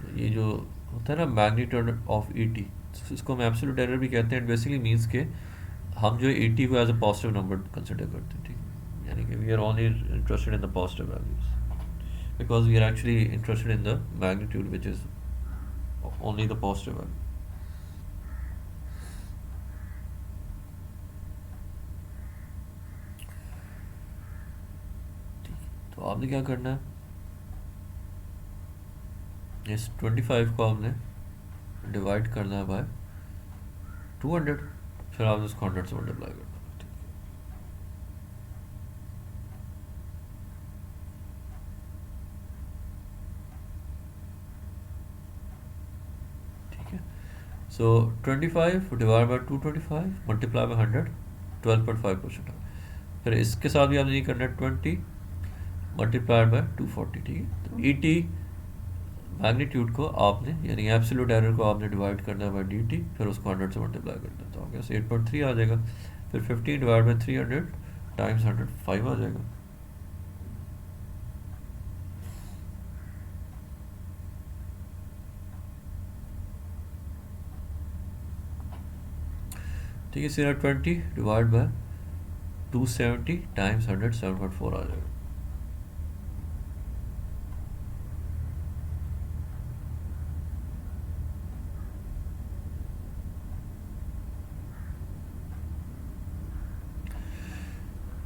S1: तो ये जो होता है ना मैग्नीट्यूड ऑफ ई टी, इसको हम एब्सोल्यूट एरर भी कहते हैं। बेसिकली मीन्स के हम जो ई टी को as a positive number consider करते हैं। ठीक है, यानी कि we are only interested in the positive values because we are actually interested in the magnitude which is only the positive value. तो आपने क्या करना है, इस 25 को आपने डिवाइड करना है बाय 200, फिर आपने उसको 100 से मल्टीप्लाई करना है। ठीक है, सो 25 डिवाइड बाय 225 मल्टीप्लाई बाय 100, 12.5%। फिर इसके साथ भी आपने ये करना है 20 मल्टीप्लाइड बाय 240। ठीक है, तो ई टी मैग्नीट्यूड को आपने यानी एब्सोल्यूट एरर को आपने डिवाइड करना है बाय डी टी, फिर उसको 100 से मल्टीप्लाई करना है, तो आपके पास 8.3 आ जाएगा। फिर 15 डिवाइड बाय 300 टाइम्स 100 5 आ जाएगा। ठीक है, सिर्फ 20 डिवाइड बाय 270 टाइम्स 100 7.4 आ जाएगा।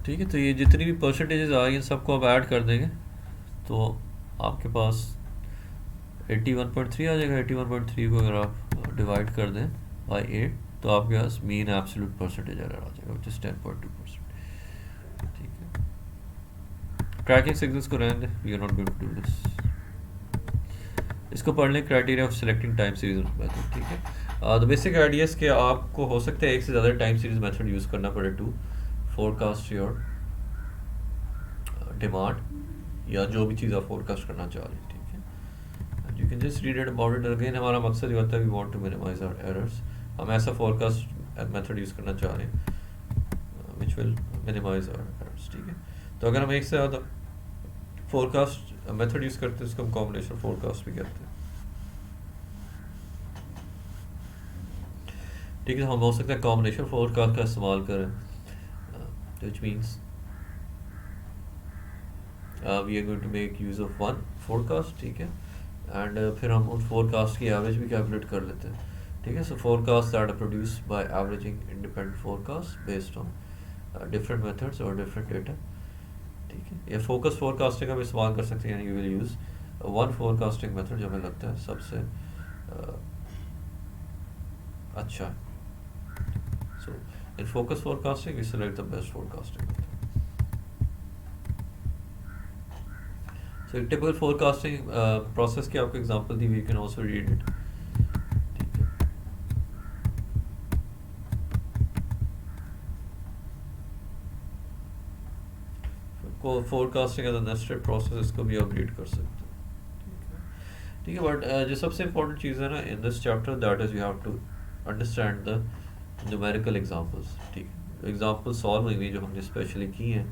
S1: ठीक है, तो ये जितनी भी परसेंटेजेस आ रही हैं सबको आप ऐड कर देंगे, तो आपके पास 81.3 आ जाएगा। 81.3 को अगर आप डिवाइड कर दें बाई 8, तो आपके पास मीन एब्सोल्यूट परसेंटेज एरर आ जाएगा विच इज़ 10.2%। ठीक है, ट्रैकिंग सिग्नल्स को रहने दें, we are not going to do this. इसको पढ़ लें, criteria of selecting time series method. ठीक है, द बेसिक आइडियाज़ के आपको हो सकता है एक से ज़्यादा टाइम सीरीज मेथड यूज़ करना पड़े टू फोरकास्ट योर डिमांड या जो भी चीज़ आप फोरकास्ट करना चाह रहे हैं। ठीक है, you can just read it about it again. हमारा मकसद ये होता है we want to minimize our errors. हम ऐसा फोरकास्ट मेथड यूज़ करना चाह रहे हैं which will minimize our errors. ठीक है, तो अगर हम एक से ज़्यादा फोरकास्ट मेथड यूज़ करते हैं उसको हम कॉम्बिनेशन फोरकास्ट भी कहते हैं। ठीक है, हम हो सकता है कॉम्बिनेशन फोरकास्ट का इस्तेमाल करें, which means we are going to make use of one forecast। ठीक है, एंड फिर हम उन फोरकास्ट की एवरेज भी कैलकुलेट कर लेते हैं। ठीक है, so forecast that are produced by averaging independent forecast based on different methods और डिफरेंट डेटा। ठीक है, ये फोकस फोरकास्टिंग हम इस्तेमाल कर सकते हैं, यानी you will use one forecasting method जो हमें लगता है सबसे अच्छा है। सो in focus forecasting we select the best forecasting method. So in typical forecasting process की आपको example दी हुई, you can also read it। ठीक है, forecasting as a nested process, इसको भी आप read कर सकते हैं। ठीक है, बट जो सबसे important चीज़ है ना in this chapter, that is you have to understand the numerical examples. ठीक है, एग्जाम्पल सॉल्व हुई हुई जो हमने स्पेशली की हैं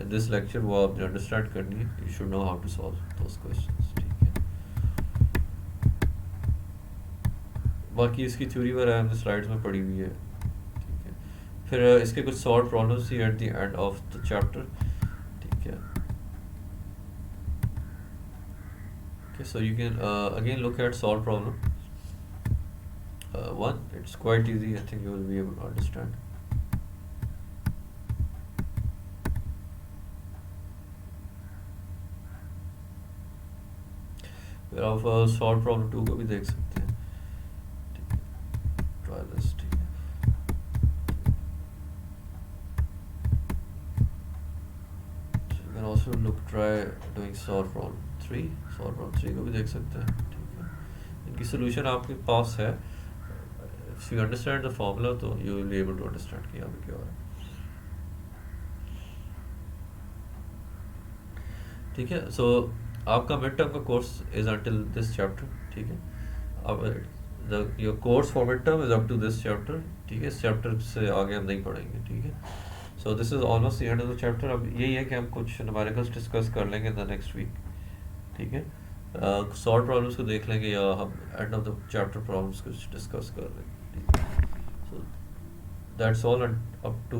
S1: इन दिस लेक्चर, वो आपने अंडरस्टैंड करनी है। You should know how to solve those questions. ठीक है, बाकी इसकी थ्योरी वगैरह हमने स्लाइड्स में पढ़ी हुई है। ठीक है, फिर इसके कुछ solve problems he at the end of the chapter. ठीक है, so you can again look at solve problem one. It's quite easy. I think you will be able to understand. फिर आप सॉल्व प्रॉब्लम टू को भी देख सकते हैं. Try this. ठीक है. You can also look try doing solve problem 3. solve problem 3 को भी देख सकते हैं. ठीक है. इनकी सोल्यूशन आपके पास है. If you understand the formula तो you will be able to understand कि यहाँ पे क्या हो रहा है. ठीक है. सो आपका मिड टर्म का course is until this chapter. ठीक है. अब your course for mid term is up to this chapter. ठीक है. इस चैप्टर से आगे हम नहीं पढ़ेंगे. ठीक है. So this is almost the end of the chapter. अब यही है कि हम कुछ न्यूमेरिकल्स डिस्कस कर लेंगे द नेक्स्ट वीक. ठीक है. सॉल्व प्रॉब्लम्स को देख लेंगे या हम end of the chapter problems कुछ डिस्कस कर लेंगे. ठीक है. So that's all up to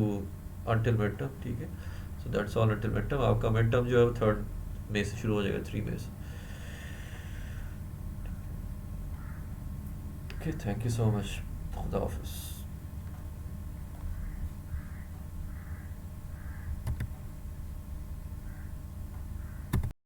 S1: until mid term. ठीक है. So that's all until mid term. आपका मिड टर्म जो है 3 मई से शुरू हो जाएगा, 3 मई से. Okay. Thank you so much. खुदा हाफिज़.